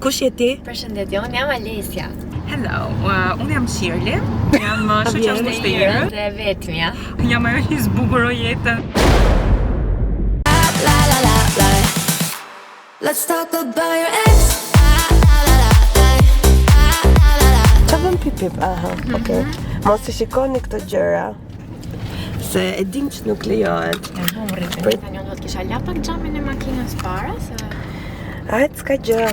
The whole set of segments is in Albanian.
Kush je ti? Përshëndetje, unë jam Alesja. Hello, unë jam Shirley, jam shoqja e Irës dhe vetmja. Jam ajo që zbukuroi jetën. Let's talk about your ex. Qa bëm pipip? Aha, okej. Mos i shikoni këto gjëra. Se e dim që nuk lejohet. E humrit, tani unë do të kisha la pak xhamin e makinës para se Ajt, s'ka gjë.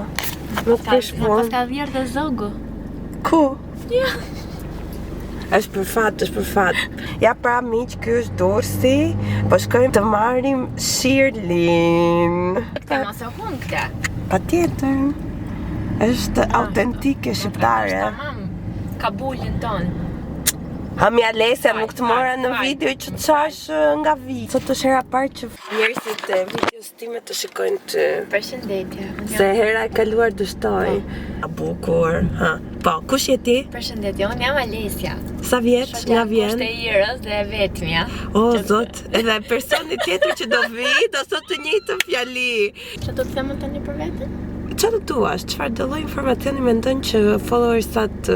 Nuk prish na punë. paska vjerë dhe zogu. Ku? Ja. Është për fat, është për fat. Ja pra miq, ky është Dorsi. Po shkojmë të marrim Shirlin. Këta mos e hun këta. Patjetër. Është autentike shqiptare. Tamam. Kabulin ton. Hami Alesja, nuk të mora në fal. video që të qash nga vi. Sot është hera parë që njerëzit e videos time të shikojnë të... Përshëndetje. Unë Se jam hera e kaluar dështoj. A bukur, ha. Po, kush je ti? Përshëndetje, unë jam Alesja. Sa vjeç nga vjen? Shoqja e Irës dhe vetmja. O, zot, edhe personi tjetër që do vi, do sot të njëjtën fjali. Çfarë do të them tani për veten? Qa të duash? Qëfar do lloj informacioni mendon që followersat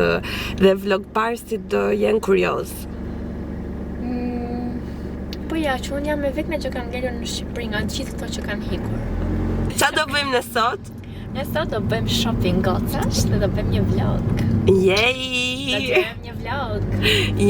dhe vlogparësit do jenë kurioz? Po ja, që unë jam me vetme që kam ngelur në Shqipëri nga gjithë këto që kanë hikur. Qa do bëjmë në sot? Ne sot do bëjmë shopping gocash dhe do bëjmë një vlog. Do të Jej! bëjmë një vlog.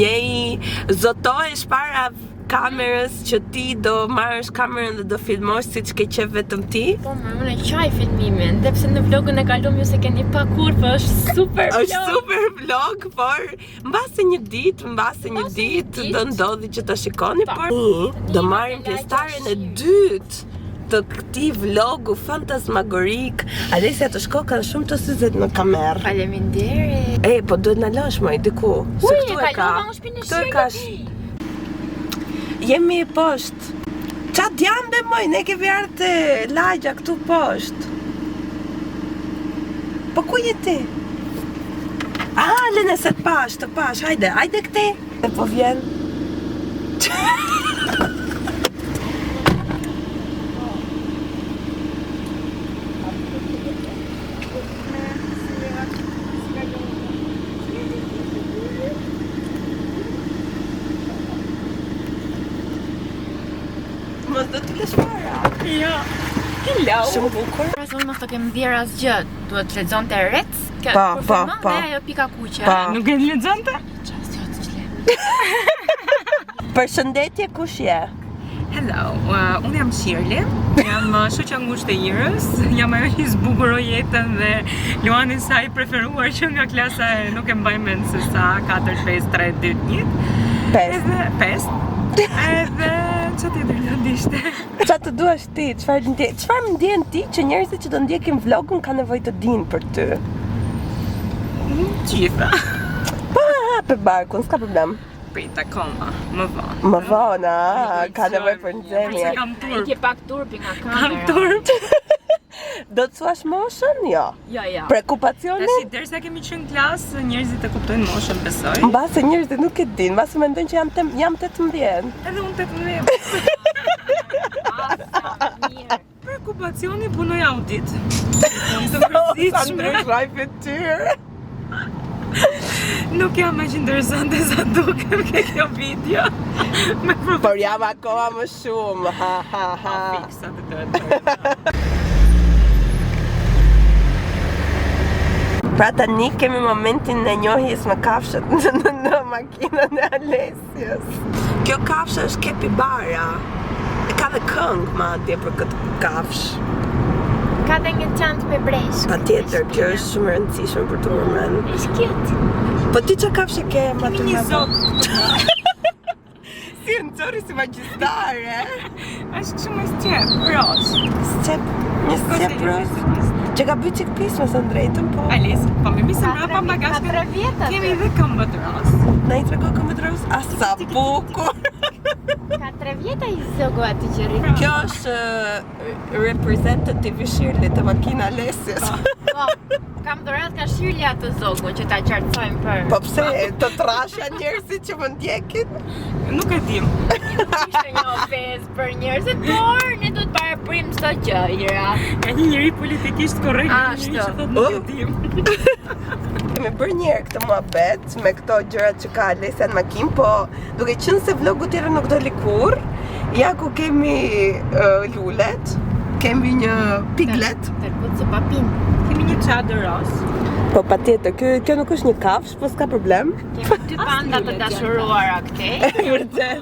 Jej! Zotohesh para kamerës që ti do marrësh kamerën dhe do filmosh siç ke qef vetëm ti? Po, unë e qaj filmimin, dhe pse në vlogun e kalum ju se keni pa kur, po është super vlog. Është super vlog, por mbase një ditë do ndodhi që ta shikoni, por do marrim pjesëtaren e dytë të këtij vlogu fantasmagorik. Alesja të shko kanë shumë të syzet në kamerë. Faleminderit. E, po duhet na lësh më diku. Se këtu e ka. kalova në shpinë Këtu e ka. Jemi poshtë. Qa t'jam be moj, ne kemi ardhur te lagja këtu poshtë. Po ku je ti? Lene se të pash, hajde këti. E po vjen. Mos do t'i lësh para. Jo. Hello. Shumë bukur. Pra unë mos të kem vjerë asgjë, duhet të lexonte rec, kjo Po, përformon po. dhe ajo pika kuqe. Po. Nuk e lexonte? Përshëndetje, kush je? Hello, unë jam Shirley, jam shoqja ngushtë e Irës, jam ajo që zbukuroi jetën dhe luani sa i preferuar që nga klasa e nuk e mbaj mend se sa 4, 5, 3, 2, 1. 5. Edhe 5. Edhe çfarë tjetër do ishte? Qa të duash ti? Çfarë më ndjen ti që njerëzit që do ndjekin vlogun ka nevojë të dinë për ty? Gjitha. Po, hape barkun, s'ka problem. Prita koma, më vonë. Më vonë, ka nevojë për nxemje. Se kam turp. Ke pak turpi nga Kam kamera. turp. Do të thuash moshën? Jo. Jo. Prekupacionin? Tashi derisa kemi qenë klasë, njerëzit e kuptojnë moshën, besoj. Mbase njerëzit nuk e dinë, mbase mendojnë që jam 18. Edhe unë 18. Mirë. Prekupacioni punoj audit. Sa ndryshoj fytyrë. Nuk jam aq interesante sa duket ke kjo video. Me Por jam akoma më shumë. Ha. fiksa të duhet. Pra tani kemi momentin në njohjes me kafshët në makinën e Alesjes. Kjo kafshë është Capybara. E ka dhe këngë madje për këtë kafsh. Ka dhe një çantë me breshk. Patjetër, kjo është shumë e rëndësishme për të përmendur. Është cute. Po ti çka kafshë ke më të Një madhe? zog. Si nëzori si magjistare. Është shumë stjep, roz. Një scep roz. Që ka bëj qik pis me së drejtën, po. Alice, po me misë mrapa Ka bagazhke. 3 vjet atë. Kemi dhe këmbët roz. Na i trego këmbët roz? A sa bukur. Ka 3 vjet ai zogu aty që rri. Kjo është representative i Shirley të makina Alesjes. Po, kam dhurat ka Shirley atë zogun që ta qartësojmë për. Po pse të trashja njerëzit që më ndjekin? Nuk e dim. Ishte një ofensë për njerëzit, por ne do të paraprim çdo gjë, Ira. Ka një njeri politikisht korrekt, një Ashtu. që thotë nuk e dim. Kemi bërë njerë këtë muhabet me këto gjërat që ka Alesja në makinë, po duke qenë se vlogu tjetër nuk doli kurr, ja ku kemi lulet, kemi një piglet. Tërkut së papin. Kemi një çadër ros. Po patjetër, kjo nuk është një kafsh, po s'ka problem. Kemi 2 panda të dashuruara këtej. Vërtet.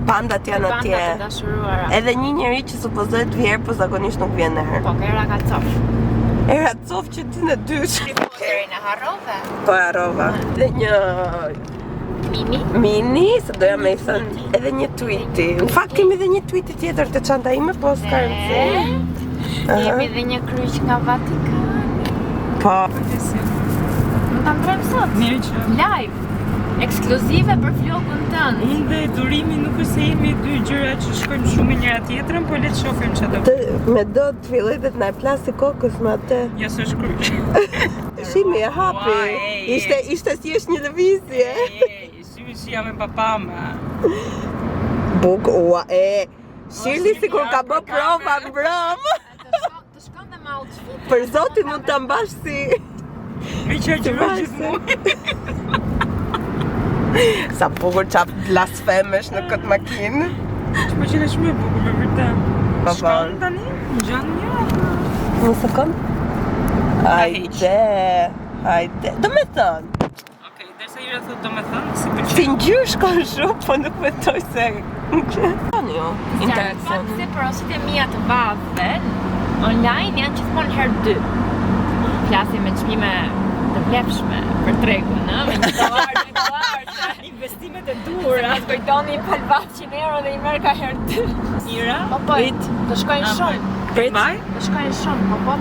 Pandat janë Panda atje. të dashuruara. Edhe një njeri që supozohet vjerë, po zakonisht nuk vjen herë. Po, kera ka cof. Era cof që ti në dysh. Deri në harrove. Po harrova. Dhe një mini, se doja me I thënë edhe një tweeti. Në fakt kemi edhe një tweeti tjetër të çanta ime, po s'ka rëndësi. Kemi dhe një kryq nga Vatikani. Po. Më ta ndrojmë sot. Mirë që. Live. Ekskluzive për vlogun tënd. Unë dhe durimi nuk është se jemi dy gjëra që shkojmë shumë me njëra tjetrën, po le të shohim çfarë do. Me do të filloj dhe të na e plasi kokës me atë. Jo s'është kryq. Shimi e hapi. Ishte si është një lëvizje. Si jam me papama. Buk, Shirli si kur ka bë prova në brëm. Të shkon dhe me outfit. Për zotin mund ta mbash si Me që gjërë gjithmonë. sa bukur qa blasfemesh në këtë makinë. Që po qenë shumë e bukur me vërtet. Po, Shkon tani? Gjanë një? Në sekund? Hajde. Do me thënë. Okej, derisa Ira thotë do me thënë, si pëlqen. Si ngjyrë shkon shumë, po nuk mendoj se... Interesant. Se porosit e mia të vadhve online janë gjithmonë herë 2. Flasim me çmime të vlefshme për tregun, me një dollar, Investimet e Ura, të kujtoni €100 dhe I merr ka herë 2. Ira? Po, të shkojnë shumë. Mbaj? Të shkojnë shumë, po.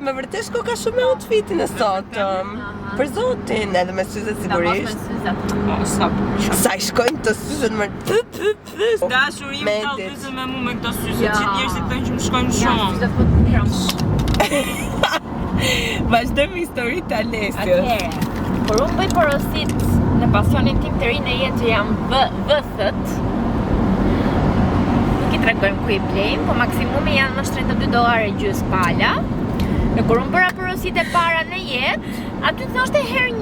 Me vërtet shko ka shumë me outfitin e sotëm. Për zotin, edhe me syze sigurisht. Sa bukur. Sa I shkojnë të syzet më... Dashurim Mendit. ta vizën me mu me këto syze, Ja. që njerëzit thonë që më shkojnë Ja, shumë. syze po të Vazhdojmë historitë të Alesjës. Atëherë, kur unë bëj porosit në pasionin tim të ri në jetë që jam vëthët, nuk I tregojmë ku I blejmë, po maksimumi janë më $32 pala. Në kur unë bëra porosit e para në jetë, aty të thoshte herë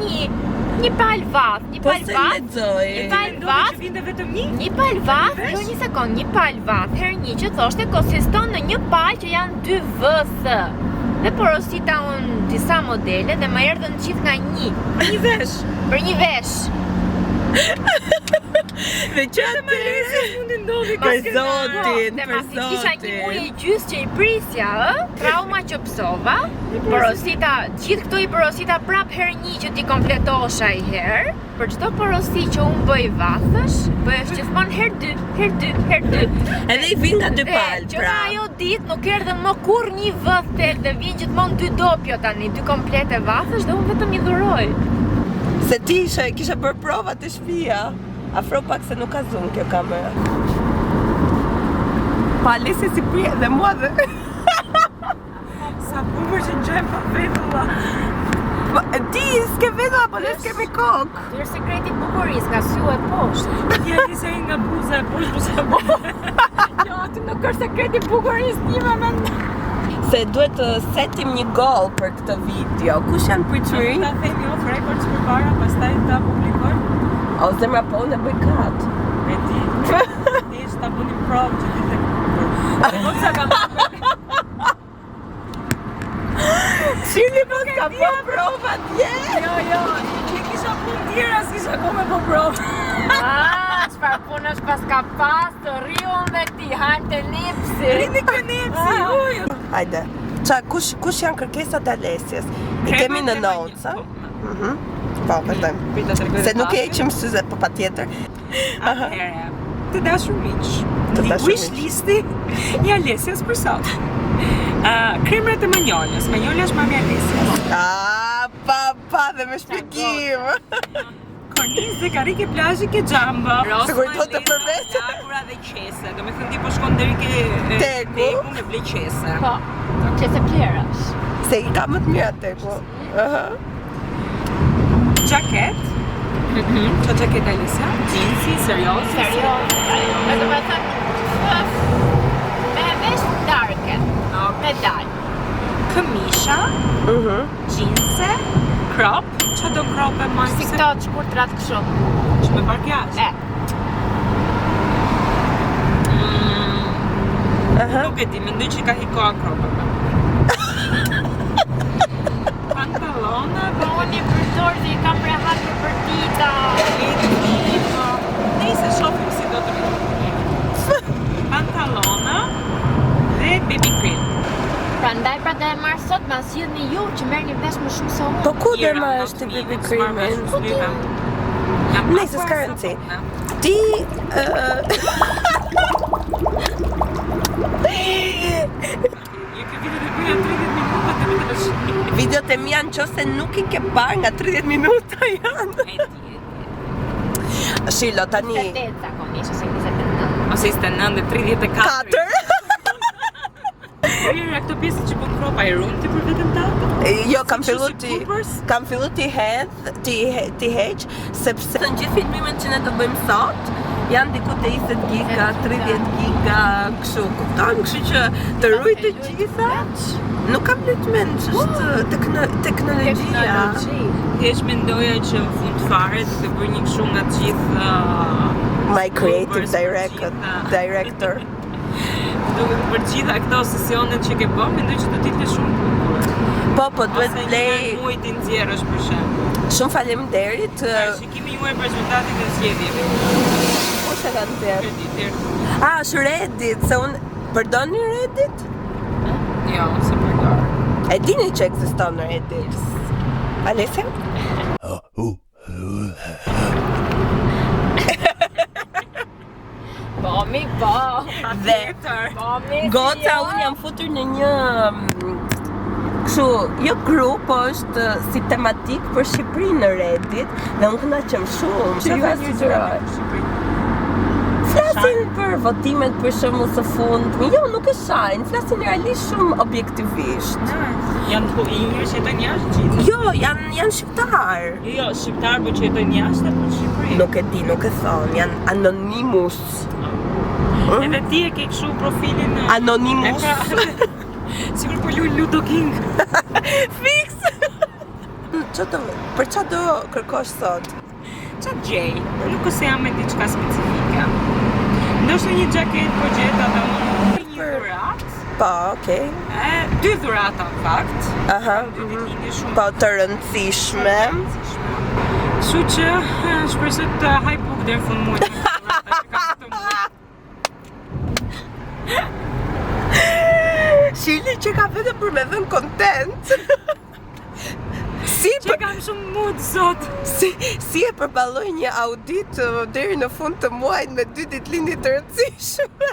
një pal vath, një Po pal se vath, lexoj. një pal vath, Vinte vetëm një? një pal vath, jo një sekond, një pal vath, herë një që thoshte konsiston në një pal që janë 2 vëthë. Dhe porosita unë disa modele dhe më erdhën gjithë nga një. Për një vesh. Për një vesh. Dhe që atë... Mundi ndodhi Për zotin, Dhe për pasi kisha një muj zotin. e gjysë që I prisja, trauma që psova, porosita, gjithë këto I porosita prap herë një që ti kompletosha I herë, për çdo porosi që unë bëj vathësh, bëhesh gjithmonë herë 2, herë 2, herë 2. Edhe I vin nga 2 palë, Që nga pra. ajo ditë nuk erdhe më kur një vëth tek dhe vjen gjithmonë 2 dopjo tani, 2 komplete vathësh dhe unë vetëm I dhuroj. Se ti kisha bërë prova të shtëpia. Afro pak se nuk ka zoom kjo kamera. Pa Alesja si prije dhe mua dhe... Sa bukur që ngjajmë pa vetulla. Ti s'ke vetulla, po ne s'kemi kokë. Ky është sekreti I bukurisë, nga syu e poshtë. Ti e di se nga buza e poshtë sa bukur. Jo, aty nuk është sekreti I bukurisë time mendoj. Se duhet të setim një goal për këtë video. Kush janë prituri? Ta themi off records përpara, pastaj ta publikojmë. O zemra po unë e bëj kat. E ti. Ti ta bëni provë që ti të bukur. Po sa kam Shini po s'ka po prova tje. Jo, ti kisha punë tjera, s'kisha kohë po provë. Çfarë punësh pas ka pas të riun dhe ti hajmë të nipsi. Rini kënepsi, uj. Hajde. Kush janë kërkesat e Alesjes? I kemi në notes, a? Po, vërtem. Se nuk e heqim syzet, po patjetër. Atëherë, të dashur miq, Të dashur wish miq. listi I Alesjes për sot. Kremrat e Manjolas. Manjola është mami e Alesjes. Pa dhe me shpjegim. Kornizë dhe karike plazhi ke xhamba. Sigur do të përveç. Lagura dhe qese. Do me thënë ti po shkon deri ke Tegu. me ble qese. Po, që se plerash. Se I ka më të mira teku. jaket. Ço jaket Alisa? Jeansi, serioz? Me do me thënë me vesh darke, me dal. Këmisha, jeanse, Crop. Ço do crop e marrë? si këto të shkurtrat kështu. Që me barkjash. Nuk e di, mendoj që ka hikoa kropave. Pantalona, Po unë i përdor dhe i kam rehatur për dita. Nëse shohim si do të bëjmë. Pantalona dhe baby cream. Prandaj e marr sot ma sjellni ju që merrni vesh më shumë se unë. Po ku dhe ma është të baby creamin? Nëse s'ka rëndësi. Ti... Videot e mia në qose nuk i ke parë nga 30 minuta janë. Shilo, tani... 28 zakonisht, ose 29. Ose 29 dhe 34. 4. Këto pjesë që bën kropa i runë ti për vetëm tatë? Jo, kam fillu ti heq, sepse në gjithë filmimet që ne të bëjmë sot, janë diku te 20 giga, 30 giga, kështu, kupton, kështu që të ruaj të gjitha. Nuk kam lejt mend, është teknologjia. Thjesht mendoja që në fund fare të bëj një kështu nga të gjithë My creative director. Duhet për gjitha këto sesionet që ke bë, mendoj që do t'i shumë bukur. Po, duhet blej... Muaj t'i nxjerrësh për shembull. Shumë faleminderit. Shikimi juaj për rezultatin e zgjedhjeve. Po se kanë tjerë? Është Reddit, se unë... Përdoni Reddit? Jo, se përdor. E dini që ekziston Reddit? Alesja? Po. Dhe goca unë jam futur në një kështu, jo grup, po është si tematik për Shqipërinë në Reddit dhe unë kënaqem shumë që ju asiguroj. Flasin për votimet për shembull së fundmi. Jo, nuk e shajnë, flasin realisht shumë objektivisht. Janë të injë që jetojnë jashtë gjithë? Jo, janë shqiptar. Jo, shqiptar, po që jetojnë jashtë apo në Shqipëri? Nuk e di, nuk e thon, janë anonimus. Edhe ti e ke kështu profilin Anonimus. Sigur po luaj Ludo King. Fix. Për çfarë do kërkosh sot? Qa gjej? Nuk ose jam me diçka specifika. Ndoshta një xhaket po gjeta dhe unë një dhuratë. Po, okay. 2 dhurata në fakt. Aha. Po të rëndësishme. Kështu që shpresoj të haj buk deri në fund muajit. Shili që ka vetëm për me dhënë kontent. Që kam shumë mood sot. Si e përballoj një audit deri në fund të muajit me 2 ditëlindje të rëndësishme.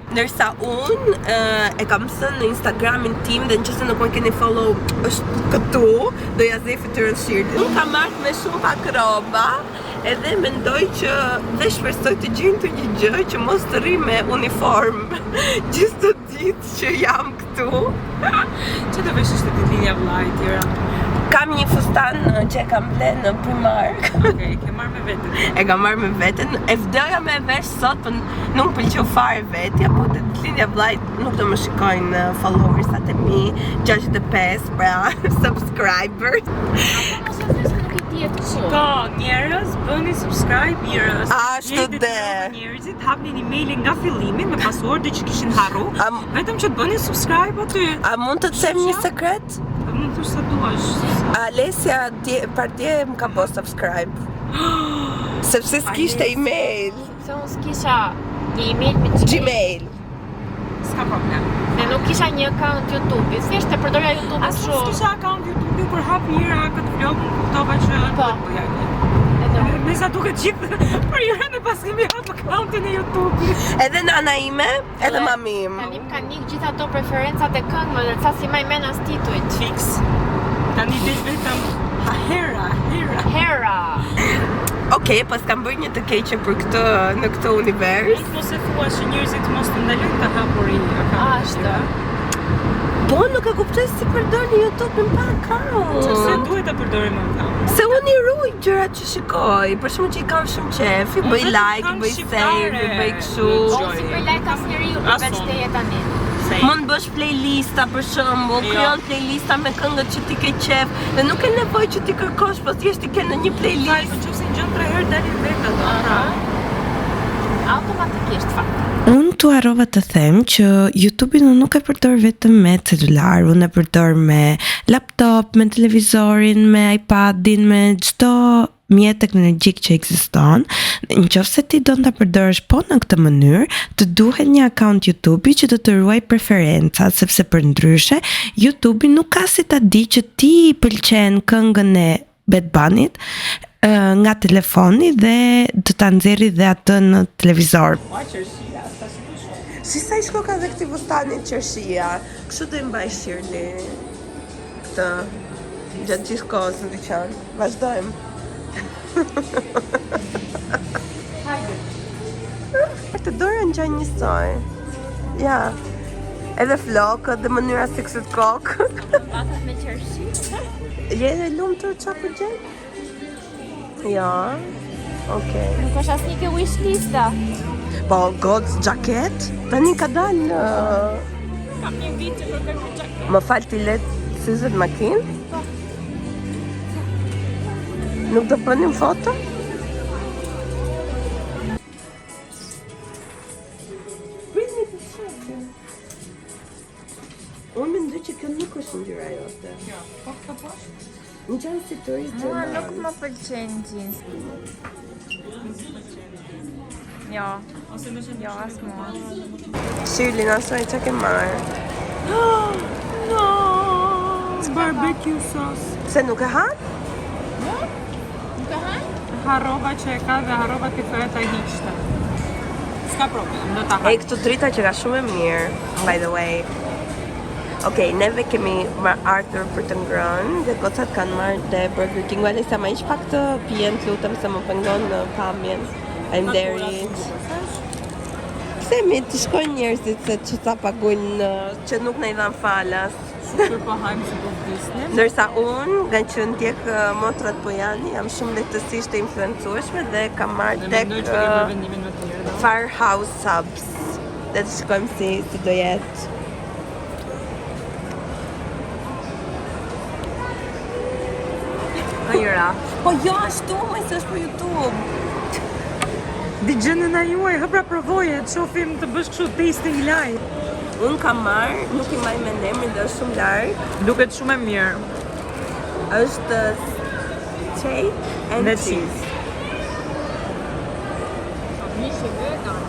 Ndërsa unë e kam thënë në Instagramin tim dhe nëse nuk më keni follow është këtu, do ja zej fytyrën shirtë. Unë kam marrë me shumë pak roba edhe mendoj që dhe shpresoj të gjejnë një gjë që mos të rri me uniform gjithë të ditë që jam këtu. Që të vesh është ditëlindja vllajt tjera? Kam një fustan që e kam ble në Primark. Okej, ke marrë me veten. E kam marrë me veten. E vdoja me vesh sot, po nuk pëlqeu fare vetja, po ditëlindja vllajt nuk do më shikojnë followersat e mi, 65 pra subscribers. Ka njerëz, bëni subscribe njerëz. Ashtu dhe. Njerëzit hapnin emailin nga fillimi me pasuardë që kishin harru. Vetëm që të bëni subscribe aty. A mund të të them një sekret? Mund të sa duash. Alesja partje më ka bërë subscribe. Sepse s'kishte email. Se unë s'kisha një email me Gmail. S'ka problem. Ne nuk kisha një account YouTube, thjesht e përdorja YouTube As shumë. s'kisha account YouTube kur hap njëra këtë vlog, kuptova që Po. bëja një. Edhe Me sa duket gjithë për jërën e pas kemi hap accountin e YouTube. Edhe nana ime, edhe mami im. tani më kanë ikë gjithë ato preferencat e këngëve, dhe ca si maj men as titujt. Fix. Tani del vetëm Hera. Hera. Okej, pas kam bërë një të keqe për këtë në këtë univers. Mos e thua që njerëzit mos të ndalojnë të hapuri account. Ashtu. Po, nuk e kuptoj si përdorni YouTube-in pa account. Se duhet ta përdorim account. Se unë i ruaj gjërat që shikoj, për shkak që i kam shumë qef, i bëj like, i bëj save, i bëj kështu. Si për like as njeriu përveç teje tani. Mund bësh playlista për shembull, krijon playlista me këngët që ti ke qef, dhe nuk ke nevojë që ti kërkosh, po thjesht i ke në një playlist. Po nëse ngjan 3 herë dalin vetë ato. Automatikisht fakt. Unë tu harrova të them që YouTube-in unë nuk e përdor vetëm me celular, unë e përdor me laptop, me televizorin, me iPadin, me çdo mjet teknologjik që ekziston. Nëse ti don ta përdorësh po në këtë mënyrë, të duhet një account YouTube-i që do të ruaj preferencat, sepse përndryshe YouTube-i nuk ka si ta di që ti i pëlqen këngën e Bad Bunny-t nga telefoni dhe të ta nxjerrë dhe atë në televizor. Si sa i shko ka dhe këti bustanit qërshia, kështu do i mbaj Shirley këtë gjatë gjithë kohës në dyqan. Vazhdojmë. Të dorën që njësoj. Ja. Edhe flokët dhe mënyra si kësët kokë. Patat me qershi. Je edhe lumë të qa për gjenë? Ja. Okej. Nuk është asnjë ke wishlista. Po, God's jacket? Tani ka dalë. Kam një vit që kërkoj për jacket. Më falë ti letë syzet makinë? Nuk do bënim foto? Unë mendoj që kjo nuk është ngjyra jote. Jo, po këtë poshtë. Në qanë si turist Mua gjerman. nuk më pëlqen jeans. Jo, Ose më shumë jo as mua. Shirley, nasoj që ke marrë. No! Barbecue sauce. Se nuk e hanë? Nuk e haj? Harrova që e ka dhe harrova të thoya ta hiqte. S'ka problem, do ta E haj. këtu drita që ka shumë e mirë, by the way. Okej, neve kemi ardhur për të ngrënë dhe gocat kanë marrë dhe Burger King. Alesa, ma ish pak të pijen të lutem se më pengon në pamjen. Faleminderit. Pse mi të shkojnë njerëzit se që ta paguajnë që nuk na i dhan falas. Super po hajmë si po vdisnim. Ndërsa unë, nga që ndjek motrat Bojani, jam shumë lehtësisht e influencueshme dhe kam marrë tek Mendoj që ke bërë vendimin më të mirë. Firehouse Subs. Dhe të shkojmë si do jetë. Ajra. Po jo ashtu, më se është për YouTube. Digjenin e juaj, hëpra provoje, të shofim të bësh kështu tasting live. Unë kam marrë, nuk i maj me emrin dhe është shumë larg. Duket shumë e mirë. Është steak and Dhe cheese. Mishi vegan.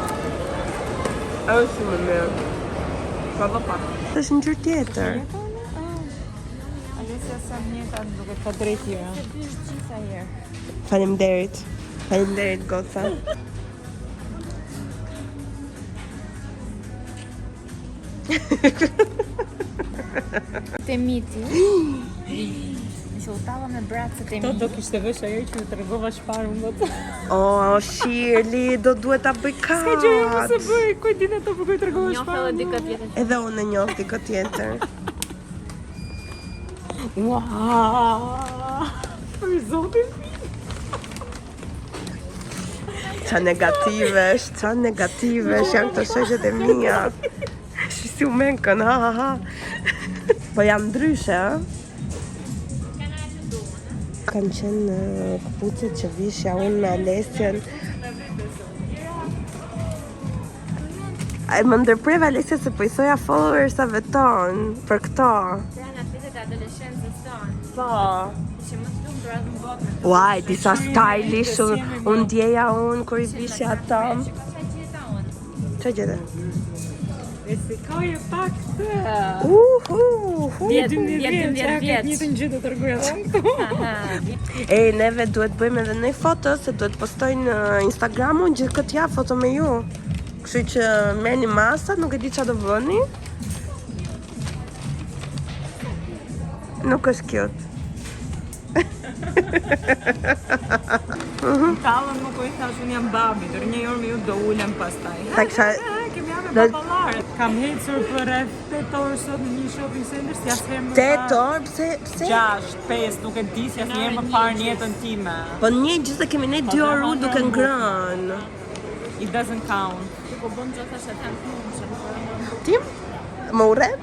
Është shumë e mirë. Prova pak. Është ngjyrë tjetër. Alesja sa mjeta duket ka drejt tjera. Pysh gjitha herë. Faleminderit. Faleminderit goca. Te miti. Nëse u tava me bracët e To mi. do kishte vesh ajo që të regova çfarë më të. Oh, Shirley, do duhet ta bëj kat. Ka gjë më se bëj, ku dinë ato po të regova Njoh çfarë. edhe dikë tjetër. Edhe unë e njoh dikë tjetër. Wow! Për zotin. Qa negativesh, janë këto shoqet e mia. Si u menkën, ha. Po jam ndryshe, ha? Kanë qenë këpucet që vishja unë me Alesjen. Më ndërpreva Alesja se po i thoja followersave tonë për këto. Janë atletet e adoleshencës tonë. Po. Që më të lumtur edhe në botë. Uaj, disa stylish, unë djeja unë kur i vishja ata. Sa gjeta unë. Qa gjete? E si ka e pak të. Vjetë, vjetë. Një të një gjë të tërgoj edhe këtu. E, neve duhet bëjmë edhe një foto, se duhet postoj në Instagramun gjithë këtë javë foto me ju. Kështu që merrni masa, nuk e di qa do bëni. Nuk është cute. Tallën nuk u i thash unë jam babi, dër një orë me ju do ulem pastaj. Ta kisha, Kemi me baballare. Kam ecur për rreth 8 orë sot në një shopping center, si asnjëherë më 8 orë, pse? 6, 5, nuk e di si asnjëherë më parë në jetën time. Po një gjithë kemi ne 2 orë duke ngrënë. It doesn't count. Tim? Më urren?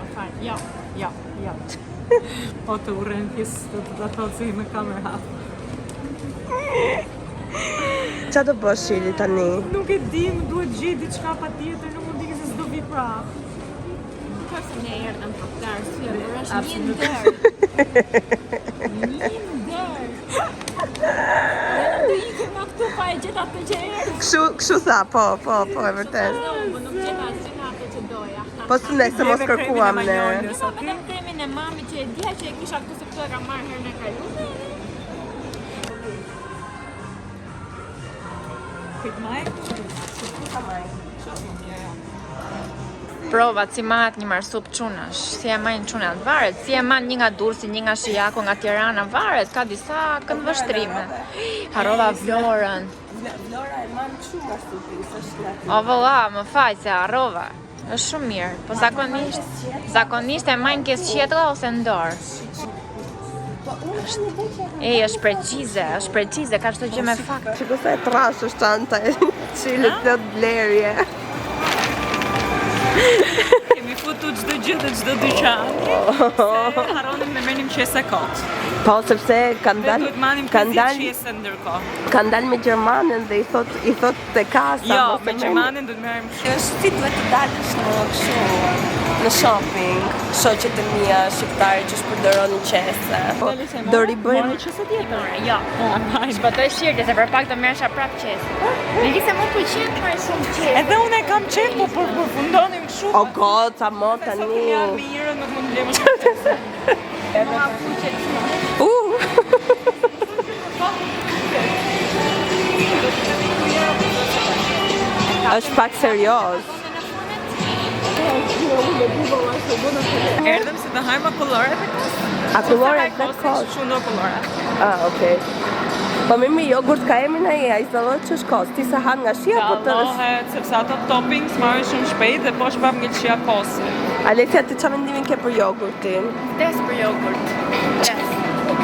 Ja. Po të urren pjesë të thotë se me kamerë hap. Qa do bësh Shili tani? Nuk e di, më duhet gjithë diçka patjetër, nuk mund di se s'do vi prapë. Kërse ne erdhëm për këtë arsye, por është një Absolutisht. ndër. Një ndër. Ne ikim nga këtu pa e gjeta atë që erdhi. Kështu tha, po, e vërtet. Po nuk gjeta asgjë atë që doja. Po së ne se mos kërkuam ne. Vetëm kremin e mami që e dija që e kisha këtu se këtu e kam marrë herën e kaluar. Provat si mahet një marsup qunash, si e majnë qunat varet, si e man një nga Durrësi, një nga Shijako, nga Tirana varet, ka disa këndvështrime. Harrova Vlorën. Vlora e man shumë marsupin, s'është O vëlla, më faj se harrova. Është shumë mirë, po zakonisht e majnë kes qetra ose në dorë. Është precize, ka çdo gjë me fakt. Shiko sa e trash është çanta e Shili të blerje. Kemi futur çdo gjë të çdo dyqan. Se harronim me merrim qese kot. Po sepse kanë Duhet manim qese ndërkohë. kanë dalë me Gjermanën dhe i thot te kasa. Jo, mos e me merrni. Gjermanin duhet merrim Është si duhet të dalësh në shopping, shoqet e mia shqiptare që shpërdoron qese. Do ribëjmë qese tjetër. Jo, shpëtoj shirtje se për pak të merresha prap qese. Lili se më pëlqen më shumë qese. Edhe unë e kam qef, po përfundonim kështu. O goca, mo Sa tani. të jam mirë, nuk mund të lëmë qese. Është pak serioz. Erdhëm se të hajmë kolloret e kos. A kolloret dhe kos? Shumë kolloret. Ah, okay. Po mimi jogurt ka emrin ai, ai thot që është kos. Ti sa han nga shia po të Kallohet, sepse ato toppings marrin shumë shpejt dhe po shpap nga qia kosi. Alessia, ti çfarë mendimin ke për jogurtin? Des për jogurt. Des.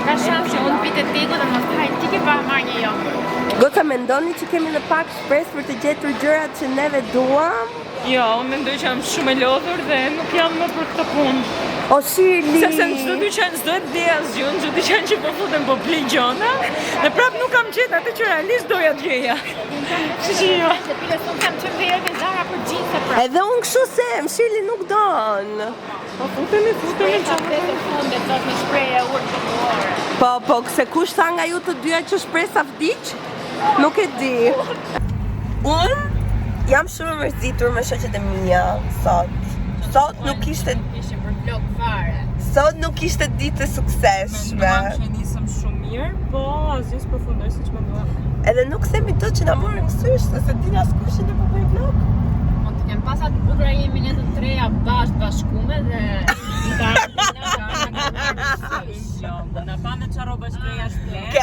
Ka shumë që unë vitet tiku dhe mos hajnë ti ke pa marrë një jogurt. Goca mendoni që kemi edhe pak shpresë për të gjetur gjërat që neve duam? Jo, unë mendoj që jam shumë e lodhur dhe nuk jam më për këtë punë. O Shirli! Sepse në çdo dyqan s'do të di asgjë, në çdo dyqan që po futem po blej gjona, dhe prap nuk kam gjetë atë që realisht doja të gjeja. Se pile s'u kam çmë verë me Zara për gjinse pra. Edhe unë kështu sem, Shirli nuk don. Po futemi Shpreja të fundet sot me shpreje urtëllore. Po, se kush tha nga ju të dyja që shpresa vdiq? Nuk e di. Unë jam shumë e mërzitur me shoqet e mia sot. Sot nuk ishte Ishte për vlog fare. Sot nuk ishte ditë e suksesshme. që nisëm shumë mirë, po asgjë s'përfundoi siç menduam. Edhe nuk themi dot që na morën sysh, se din askush që ne po bëjmë vlog. Mund të kem pasat bukura jemi ne të treja bashkume dhe Jo, na pa me çarroba shpreja shplet.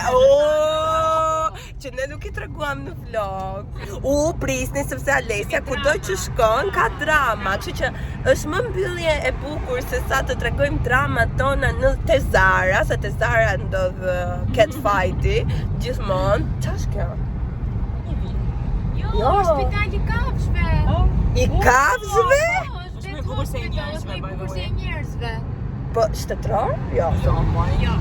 Që ne nuk i treguam në vlog. Prisni sepse Alessia kudo që shkon ka drama, kështu që është më mbyllje e bukur se sa të tregojmë dramat tona në Zara, se te Zara ndodh cat fighti gjithmonë. Ç'është kjo? Jo, spitali i kafshëve. I kafshëve? Është me bukur se e njerëzve. Po shtetror? Jo. Jo.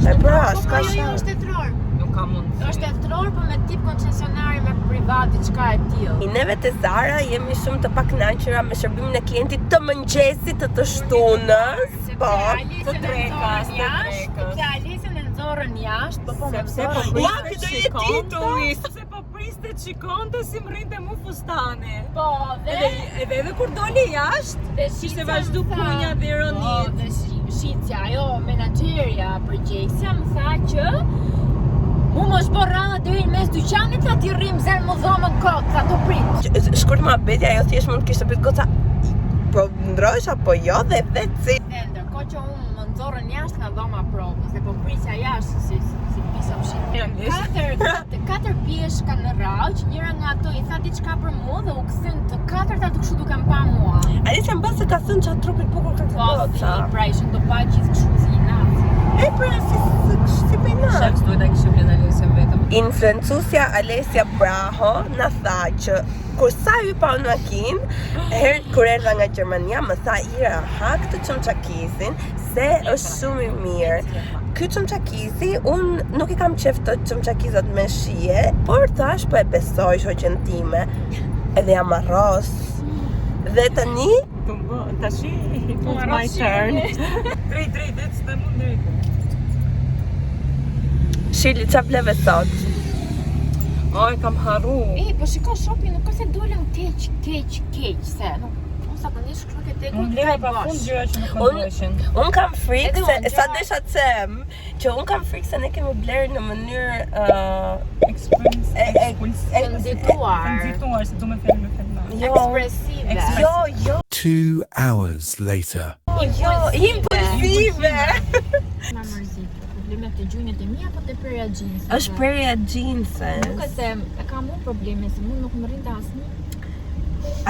E pra, s'ka Jo, shans. është tetror. Nuk ka mund. Është tetror, po me tip koncesionari me privat diçka e tillë. Neve te Zara jemi shumë të pakënaqura me shërbimin e klientit të mëngjesit të shtunës. Po. Sepse Alisën e nxorën jashtë, po më Sepse nxorën. po Ua, që do jetë titulli. Sepse po priste të shikonte si mrinte mu fustani. Po, dhe Edhe kur doli jashtë, ishte vazhdu punja dhe ironit. Dhe Shitja, ajo menaxherja përgjegjësia më tha që mu më shborralla deri në mes dyqanit sa ti rrim zer më dhomën kot, sa të prit. Shkurt më abetja, ajo thjesht mund kishte pyet goca. Po ndrosh apo jo dhe vetë si. Dhe ndërkohë që unë më nxorrën jashtë nga dhoma provës, dhe po prisja jashtë si pisa fshi. Katër pjesh kanë në rrugë, njëra nga ato i tha diçka për mua dhe u kthyn të katërta të kështu duke më pa mua. Alicia mbase ka thënë çfarë trupit bukur ka Po, këto. pra ishin të pa gjithë kështu si një nazi. E pra si bëjnë. Shef duhet ta kishim lënë Alesja vetëm. Influencusja Alessia Braho na tha që kur sa hyj pa në makinë, kur erdha nga Gjermania, më tha Ira, hak të çumçakizin se është shumë i mirë. Ky çumçakizi, unë nuk i kam qef të çumçakizat me shije, por thash po e besoj shoqen time. Edhe jam arros. Dhe tani, Tashi, it was my turn. Drejt, s'të mund drejt. Shirley, qa bleve sot? Oj, kam harru. Po shiko shopping, nuk ka se dolën keq, se nuk zakonisht kështu ke tekur. Unë bleva pa fund gjëra që nuk më duheshin. Unë kam frikë Edhe se, unë sa gjëra- desha të them, që unë kam frikë se ne kemi blerë në mënyrë Nxituar, se du me fjalë me fjalë. Ekspresive. Jo, 2 hours later. impulsive. Na mërzit. Problemet të gjunjët e mia apo të perja jeans? Është perja jeanses. Nuk e se e kam unë probleme se mund nuk më rrin të asnjë.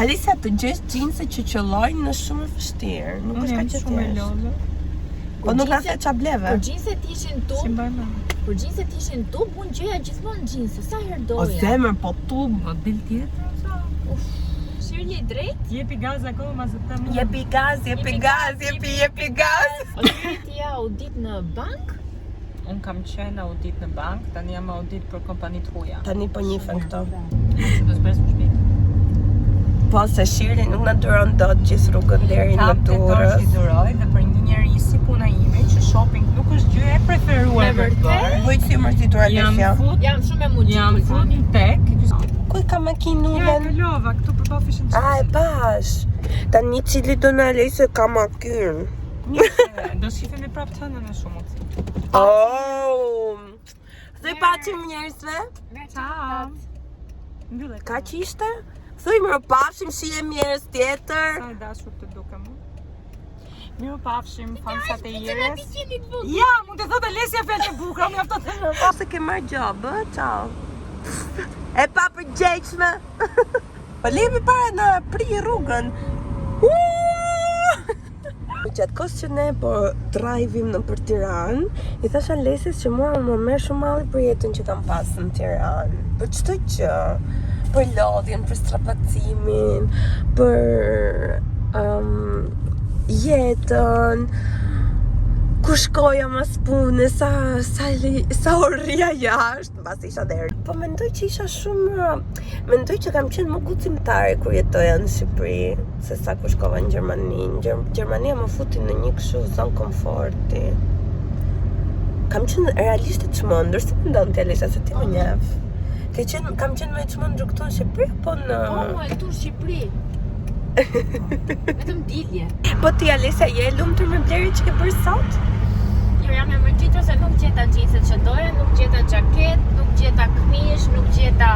Alicia, të gjesh jeanse që qëllojnë në shumë vështirë. Nuk është ka që shumë e thjesht. lodhë. Po nuk ka se qa bleve. Kur jeanset ishin tu, Si mbajmë? kur jeanset ishin tu, unë gjëja gjithmonë jeanse. Sa herë O doja. zemër, po tub. Po del tjetër o sa? Shirley drejt. Jepi gaz akoma se të më. Jepi gaz. O ti ja audit në bank? Unë kam qenë audit në bank, tani jam audit për kompani të huaja. Tani po njifen këto. Se do s'bres në shtëpi. Po se Shirley nuk na duron dot gjithë rrugën deri në Kam Durrës. që duroj dhe për një njeri si puna ime që shopping nuk është gjë e preferuar Me për të vërtet? bërë. Vojtë si mërzitur Alicia. Jam shumë e mundit. Jam fut në tek. Ku ka Ja, makinullen? kalova, këtu për bafishin që. A, e bash. Tani cili do në Alicia ka makyn. Do shifemi prapë të në shumë. Oh! Thuj paqim njerëzve? Ciao. Mbyllë. Ka që ishte? Thuj më pafshim shihem njerëz tjetër. Sa e dashur të dukem. Mirë pafshim fansat e Irës. Irës. Ja, mund të thotë Alesja fjalë të bukura, më jafton të më. Se ke marrë job, ciao. E pa përgjegjshme. Po levi para në pri rrugën. Gjatë kohës që ne po drivim në për Tiranë, i thash Alesis që mua më merr shumë malli për jetën që kam pasë në Tiranë. Për çdo gjë. Për lodhjen, për strapacimin, për jetën, ku shkoja mas pune, sa orëria jashtë, mbas isha derë. Po mendoj që isha mendoj që kam qenë më guximtare kur jetoja në Shqipëri, se sa kur shkova në Gjermani. Gjermania më futi në një kështu zonë komforti. Kam qenë realisht e çmendur, si mendon ti Alicia se ti më njeh? Kam qenë më e çmendur këtu në Shqipëri apo në Po, e këtu në Shqipëri. Vetëm dilje. Po ti Alicia je e lumtur me blerjen që ke bërë sot? Jo, jam e mërgjitur se nuk gjeta jeanset që doja, nuk gjeta xhaket, nuk gjeta këmish, nuk gjeta...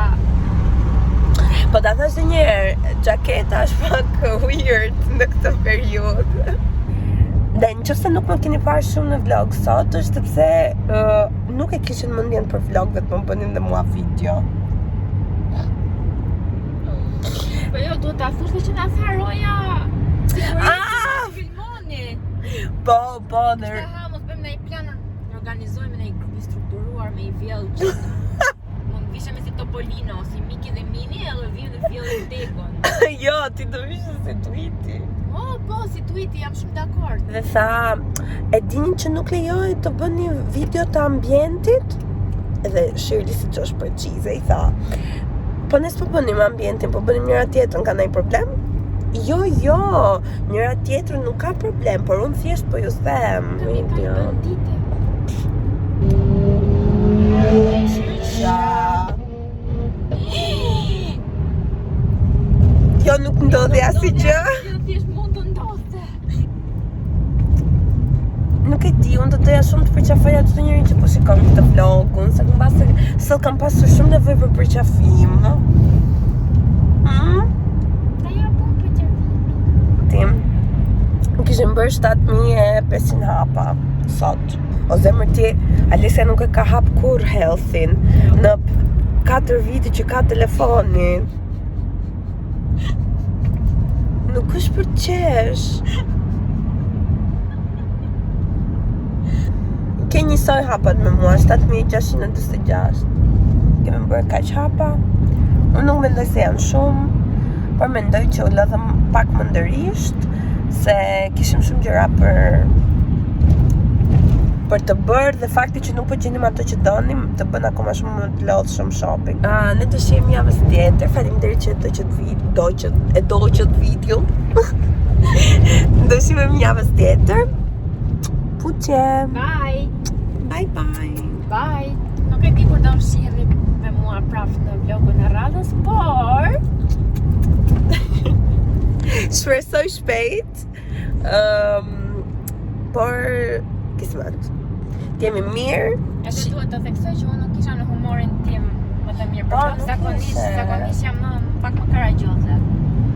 Po ta thash një herë, xhaketa është pak weird në këtë periudhë. Dhe në qëfëse nuk më keni parë shumë në vlog sot, është sepse nuk e kishin mendjen për vlog, vetëm më bënin dhe mua video. Po jo, duhet ta thosh që na tha Roja. Ah! Filmoni. Po, dhe... Ha, mos bëjmë ndaj plan, organizojmë ndaj grup i strukturuar me i vjell që mund vishemi si Topolino, si Miki dhe Mini, edhe vim dhe vjell tekon. Jo, ti do vishë si Tweety. Po, si Tweety, jam shumë dakord. Dhe tha, e dini që nuk lejohet të bëni video të ambientit? Edhe Shirley si që është përqize, i tha, po ne s'po bënim ambientin, po bënim njëra tjetrën, ka ndonjë problem? Jo, njëra tjetrën nuk ka problem, por unë thjesht po ju them video. Jo, nuk ndodhi asnjë gjë. Jo, thjesht mund të ndodhte. Nuk e di, unë të doja shumë të përqafoja çdo njeri që po shikon këtë vlogun, se mbase sot kam pasur shumë nevojë për përqafim. Ta ja po përqafim. Tim. Më Kishim bërë 7500 hapa sot. O zemër ti, Alesja nuk e ka hap kur healthin në 4 vite që ka telefoni. Nuk është për qesh. Ke njësoj hapat me mua, 7626. Kemi bërë kaq hapa. Unë nuk mendoj se janë shumë, por mendoj që u lëdhëm pak më ndërisht, se kishim shumë gjëra për të bërë dhe fakti që nuk po gjenim ato që donim të bën akoma shumë më të lodhshëm shopping. Ne do shihemi javës tjetër. Faleminderit që doqët video. Do shihemi javës tjetër. Puqe. Bye. Bye bye. Bye. Nuk e di kur do shihemi me mua prapë në vlogun e radhës, por shpresoj shpejt. Por kismet. T'jemi mirë. Edhe duhet të theksoj që unë nuk isha në humorin tim më të mirë, por zakonisht jam pak më karagjoze.